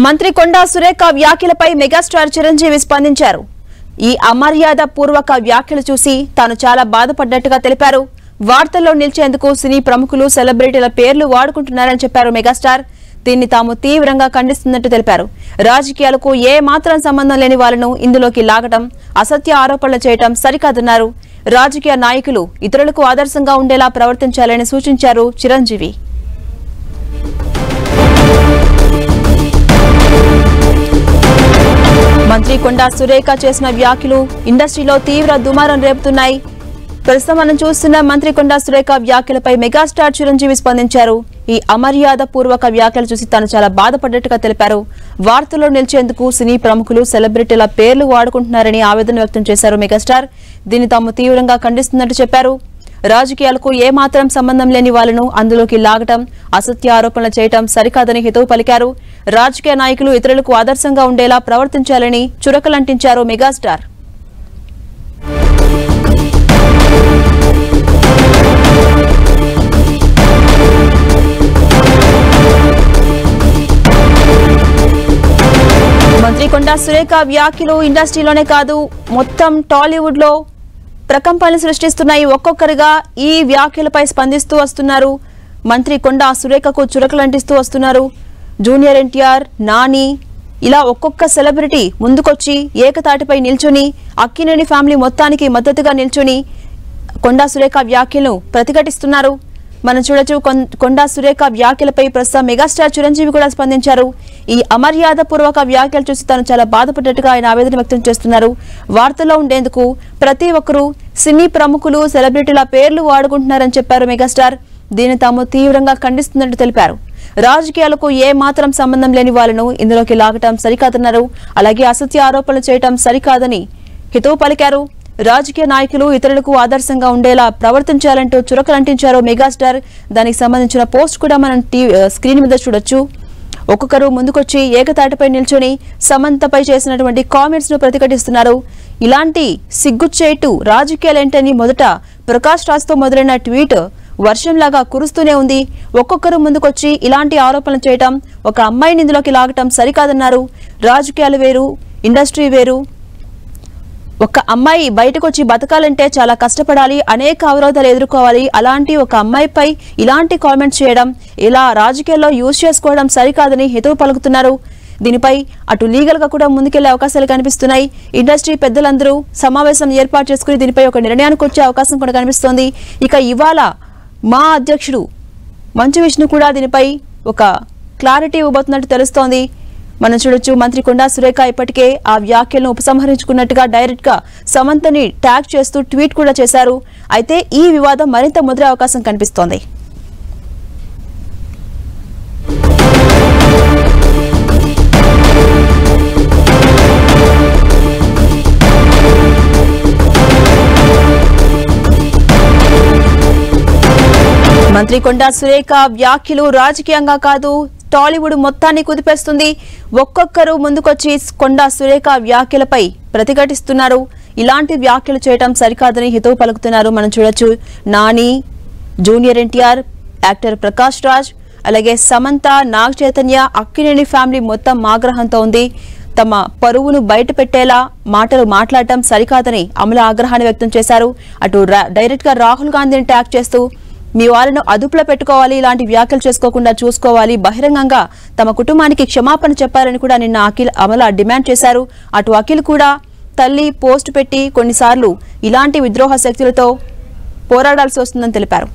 మంత్రి కొండా సురేఖ వ్యాఖ్యలపై మెగాస్టార్ చిరంజీవి స్పందించారు. ఈ అమర్యాద పూర్వక వ్యాఖ్యలు చూసి తాను చాలా బాధపడ్డట్టుగా తెలిపారు. వార్తల్లో నిలిచేందుకు సినీ ప్రముఖులు సెలబ్రిటీల పేర్లు వాడుకుంటున్నారని చెప్పారు మెగాస్టార్. దీన్ని తాము తీవ్రంగా ఖండిస్తున్నట్టు తెలిపారు. రాజకీయాలకు ఏ మాత్రం సంబంధం లేని వాళ్లను ఇందులోకి లాగడం, అసత్య ఆరోపణలు చేయడం సరికాదన్నారు. రాజకీయ నాయకులు ఇతరులకు ఆదర్శంగా ఉండేలా ప్రవర్తించాలని సూచించారు చిరంజీవి. మంత్రి కొండా సురేఖ చేసిన వ్యాఖ్యలు ఇండస్ట్రీలో తీవ్ర దుమారం రేపుతున్నాయి. ప్రస్తుతం మనం చూస్తున్న మంత్రి కొండా సురేఖ వ్యాఖ్యలపై మెగాస్టార్ చిరంజీవి స్పందించారు. ఈ అమర్యాద పూర్వక వ్యాఖ్యలు చూసి తాను చాలా బాధపడ్డట్టుగా తెలిపారు. వార్తల్లో నిలిచేందుకు సినీ ప్రముఖులు సెలబ్రిటీల పేర్లు వాడుకుంటున్నారని ఆవేదన వ్యక్తం చేశారు మెగాస్టార్. దీన్ని తాము తీవ్రంగా ఖండిస్తున్నట్టు చెప్పారు. రాజకీయాలకు ఏ మాత్రం సంబంధం లేని వాళ్లను అందులోకి లాగటం, అసత్య ఆరోపణలు చేయటం సరికాదని హితవు పలికారు. రాజకీయ నాయకులు ఇతరులకు ఆదర్శంగా ఉండేలా ప్రవర్తించాలని చురకలంటించారు మెగాస్టార్. మంత్రి కొండా సురేఖ వ్యాఖ్యలు ఇండస్ట్రీలోనే కాదు, మొత్తం టాలీవుడ్ లో ప్రకంపనలు సృష్టిస్తున్నాయి. ఒక్కొక్కరిగా ఈ వ్యాఖ్యలపై స్పందిస్తూ వస్తున్నారు. మంత్రి కొండా సురేఖకు చురకలంటిస్తూ వస్తున్నారు. జూనియర్ ఎన్టీఆర్, నాని ఇలా ఒక్కొక్క సెలబ్రిటీ ముందుకొచ్చి ఏకతాటిపై నిల్చుని అక్కినేని ఫ్యామిలీ మొత్తానికి మద్దతుగా నిల్చుని కొండా సురేఖ వ్యాఖ్యలను ప్రతిఘటిస్తున్నారు. మనం చూడొచ్చు. కొండా సురేఖ వ్యాఖ్యలపై ప్రస్తుతం మెగాస్టార్ చిరంజీవి కూడా స్పందించారు. ఈ అమర్యాద పూర్వక వ్యాఖ్యలు చూసి తాను చాలా బాధపడ్డట్టుగా ఆయన ఆవేదన వ్యక్తం చేస్తున్నారు. వార్తల్లో ఉండేందుకు ప్రతి ఒక్కరూ సినీ ప్రముఖులు సెలబ్రిటీల పేర్లు వాడుకుంటున్నారని చెప్పారు మెగాస్టార్. దీన్ని తాము తీవ్రంగా ఖండిస్తున్నట్టు తెలిపారు. రాజకీయాలకు ఏ మాత్రం సంబంధం లేని వాళ్లను ఇందులోకి లాగటం సరికాదన్నారు. అలాగే అసత్య ఆరోపణలు చేయటం సరికాదని హితవు పలికారు. రాజకీయ నాయకులు ఇతరులకు ఆదర్శంగా ఉండేలా ప్రవర్తించాలంటూ చురకలంటించారు మెగాస్టార్. దానికి సంబంధించిన పోస్ట్ కూడా మనం స్క్రీన్ మీద చూడొచ్చు. ఒక్కొక్కరు ముందుకొచ్చి ఏకతాటిపై నిల్చొని సమంతపై చేసినటువంటి కామెంట్స్ ను ప్రతిఘటిస్తున్నారు. ఇలాంటి సిగ్గుచేటు రాజకీయాలేంటని మొదట ప్రకాష్ రాజ్ తో మొదలైన ట్వీట్ వర్షంలాగా కురుస్తూనే ఉంది. ఒక్కొక్కరు ముందుకొచ్చి ఇలాంటి ఆరోపణలు చేయటం, ఒక అమ్మాయిని ఇందులోకి లాగటం సరికాదన్నారు. రాజకీయాలు వేరు, ఇండస్ట్రీ వేరు. ఒక అమ్మాయి బయటకు వచ్చి బతకాలంటే చాలా కష్టపడాలి, అనేక అవరోధాలు ఎదుర్కోవాలి. అలాంటి ఒక అమ్మాయిపై ఇలాంటి కామెంట్స్ చేయడం, ఇలా రాజకీయాల్లో యూజ్ చేసుకోవడం సరికాదని హితవు పలుకుతున్నారు. దీనిపై అటు లీగల్ గా కూడా ముందుకెళ్లే అవకాశాలు కనిపిస్తున్నాయి. ఇండస్ట్రీ పెద్దలందరూ సమావేశం ఏర్పాటు చేసుకుని దీనిపై ఒక నిర్ణయానికి వచ్చే అవకాశం కూడా కనిపిస్తోంది. ఇక ఇవాళ మా అధ్యక్షుడు మంచు విష్ణు కూడా దీనిపై ఒక క్లారిటీ ఇవ్వబోతున్నట్టు తెలుస్తోంది. మనం చూడొచ్చు. మంత్రి కొండా సురేఖ ఇప్పటికే ఆ వ్యాఖ్యలను ఉపసంహరించుకున్నట్టుగా డైరెక్ట్ గా సమంతని ట్యాగ్ చేస్తూ ట్వీట్ కూడా చేశారు. అయితే ఈ వివాదం మరింత ముదిరే అవకాశం కనిపిస్తోంది. మంత్రి కొండా సురేఖ వ్యాఖ్యలు రాజకీయంగా కాదు, టాలీవుడ్ మొత్తాన్ని కుదిపేస్తుంది. ఒక్కొక్కరు ముందుకొచ్చి కొండా సురేఖ వ్యాఖ్యలపై ప్రతిఘటిస్తున్నారు. ఇలాంటి వ్యాఖ్యలు చేయడం సరికాదని హితవు పలుకుతున్నారు. మనం చూడొచ్చు. నాని, జూనియర్ ఎన్టీఆర్, యాక్టర్ ప్రకాష్ రాజ్, అలాగే సమంత, నాగ చైతన్య, అక్కినేని ఫ్యామిలీ మొత్తం ఆగ్రహంతో ఉంది. తమ పరువును బయట పెట్టేలా మాటలు మాట్లాడటం సరికాదని అమల ఆగ్రహాన్ని వ్యక్తం చేశారు. అటు డైరెక్ట్ గా రాహుల్ గాంధీని ట్యాగ్ చేస్తూ మీ వాళ్ళను అదుపులో పెట్టుకోవాలి, ఇలాంటి వ్యాఖ్యలు చేసుకోకుండా చూసుకోవాలి, బహిరంగంగా తమ కుటుంబానికి క్షమాపణ చెప్పాలని కూడా నిన్న అమల డిమాండ్ చేశారు. అటు అఖిల్ కూడా తల్లి పోస్ట్ పెట్టి కొన్నిసార్లు ఇలాంటి విద్రోహ శక్తులతో పోరాడాల్సి వస్తుందని తెలిపారు.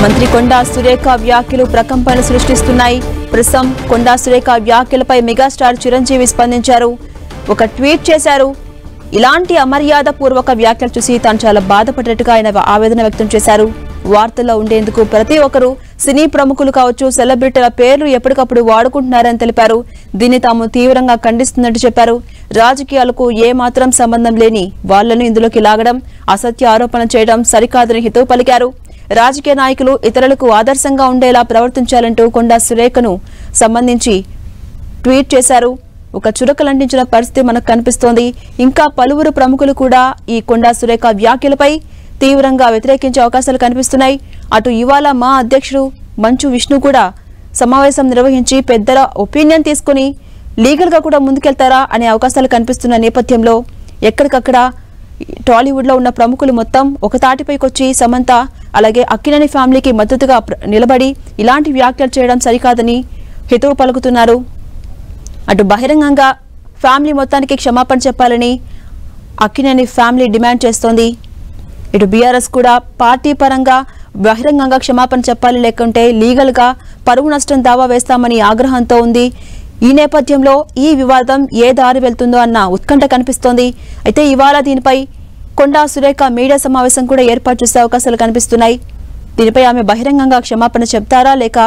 మంత్రి కొండా సురేఖ వ్యాఖ్యలు ప్రకంపనలు సృష్టిస్తున్నాయి. ప్రస్తుతం కొండా సురేఖ వ్యాఖ్యలపై మెగాస్టార్ చిరంజీవి స్పందించారు. ఒక ట్వీట్ చేశారు. ఇలాంటి అమర్యాద పూర్వక వ్యాఖ్యలు చూసి తాను చాలా బాధపడ్డట్టుగా ఆయన ఆవేదన వ్యక్తం చేశారు. వార్తల్లో ఉండేందుకు ప్రతి ఒక్కరూ సినీ ప్రముఖులు కావచ్చు, సెలబ్రిటీల పేర్లు ఎప్పటికప్పుడు వాడుకుంటున్నారని తెలిపారు. దీన్ని తాము తీవ్రంగా ఖండిస్తున్నట్టు చెప్పారు. రాజకీయాలకు ఏ మాత్రం సంబంధం లేని వాళ్లను ఇందులోకి లాగడం, అసత్య ఆరోపణలు చేయడం సరికాదని హితవు పలికారు. రాజకీయ నాయకులు ఇతరులకు ఆదర్శంగా ఉండేలా ప్రవర్తించాలంటూ కొండా సురేఖను సంబంధించి ట్వీట్ చేశారు. ఒక చురకలంటించిన పరిస్థితి మనకు కనిపిస్తోంది. ఇంకా పలువురు ప్రముఖులు కూడా ఈ కొండా సురేఖ వ్యాఖ్యలపై తీవ్రంగా వ్యతిరేకించే అవకాశాలు కనిపిస్తున్నాయి. అటు ఇవాళ మా అధ్యక్షుడు మంచు విష్ణు కూడా సమావేశం నిర్వహించి పెద్దల ఒపీనియన్ తీసుకుని లీగల్ గా కూడా ముందుకెళ్తారా అనే అవకాశాలు కనిపిస్తున్న నేపథ్యంలో ఎక్కడికక్కడ టాలీవుడ్ లో ఉన్న ప్రముఖులు మొత్తం ఒక తాటిపైకి వచ్చి సమంత అలాగే అక్కినేని ఫ్యామిలీకి మద్దతుగా నిలబడి ఇలాంటి వ్యాఖ్యలు చేయడం సరికాదని హితవు పలుకుతున్నారు. అటు బహిరంగంగా ఫ్యామిలీ మొత్తానికి క్షమాపణ చెప్పాలని అక్కినేని ఫ్యామిలీ డిమాండ్ చేస్తోంది. ఇటు బీఆర్ఎస్ కూడా పార్టీ పరంగా బహిరంగంగా క్షమాపణ చెప్పాలి, లేకుంటే లీగల్ గా పరువు నష్టం దావా వేస్తామని ఆగ్రహంతో ఉంది. ఈ నేపథ్యంలో ఈ వివాదం ఏ దారి వెళ్తుందో అన్న ఉత్కంఠ కనిపిస్తోంది. అయితే ఇవాళ దీనిపై కొండా సురేఖ మీడియా సమావేశం కూడా ఏర్పాటు చేసే అవకాశాలు కనిపిస్తున్నాయి. దీనిపై ఆమె బహిరంగంగా క్షమాపణ చెప్తారా, లేక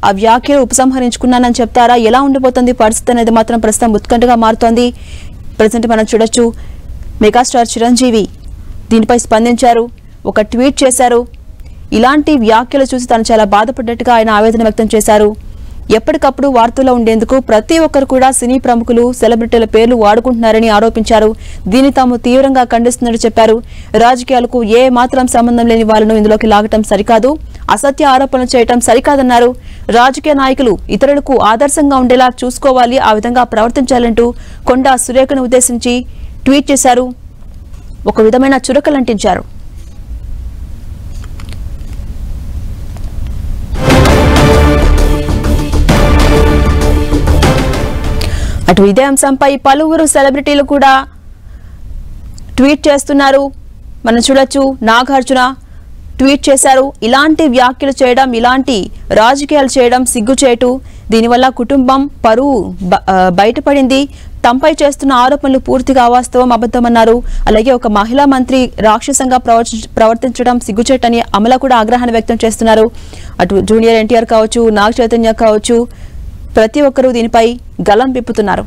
ఆ వ్యాఖ్యలు ఉపసంహరించుకున్నానని చెప్తారా, ఎలా ఉండిపోతుంది పరిస్థితి అనేది మాత్రం ప్రస్తుతం ఉత్కంఠగా మారుతోంది. ప్రజెంట్ మనం చూడొచ్చు, మెగాస్టార్ చిరంజీవి దీనిపై స్పందించారు, ఒక ట్వీట్ చేశారు. ఇలాంటి వ్యాఖ్యలు చూసి తాను చాలా బాధపడ్డట్టుగా ఆయన ఆవేదన వ్యక్తం చేశారు. ఎప్పటికప్పుడు వార్తల్లో ఉండేందుకు ప్రతి ఒక్కరు కూడా సినీ ప్రముఖులు సెలబ్రిటీల పేర్లు వాడుకుంటున్నారని ఆరోపించారు. దీన్ని తాము తీవ్రంగా ఖండిస్తున్నట్టు చెప్పారు. రాజకీయాలకు ఏ మాత్రం సంబంధం లేని వాళ్ళను ఇందులోకి లాగటం సరికాదు, అసత్య ఆరోపణలు చేయటం సరికాదన్నారు. రాజకీయ నాయకులు ఇతరులకు ఆదర్శంగా ఉండేలా చూసుకోవాలి, ఆ విధంగా ప్రవర్తించాలంటూ కొండా సురేఖను ఉద్దేశించి ట్వీట్ చేశారు. ఒక విధమైన చురకలంటించారు. అటు ఇదే అంశంపై పలువురు సెలబ్రిటీలు కూడా ట్వీట్ చేస్తున్నారు. మనం చూడొచ్చు, నాగార్జున ట్వీట్ చేశారు. ఇలాంటి వ్యాఖ్యలు చేయడం, ఇలాంటి రాజకీయాలు చేయడం సిగ్గుచేటు, దీనివల్ల కుటుంబం పరువు బయటపడింది, తమపై చేస్తున్న ఆరోపణలు పూర్తిగా అవాస్తవం, అబద్ధమన్నారు. అలాగే ఒక మహిళా మంత్రి రాక్షసంగా ప్రవర్తించడం సిగ్గుచేటని అమల కూడా ఆగ్రహాన్ని వ్యక్తం చేస్తున్నారు. అటు జూనియర్ ఎన్టీఆర్ కావచ్చు, నాగ చైతన్య కావచ్చు, ప్రతి ఒక్కరూ దీనిపై గలం విప్పుతున్నారు.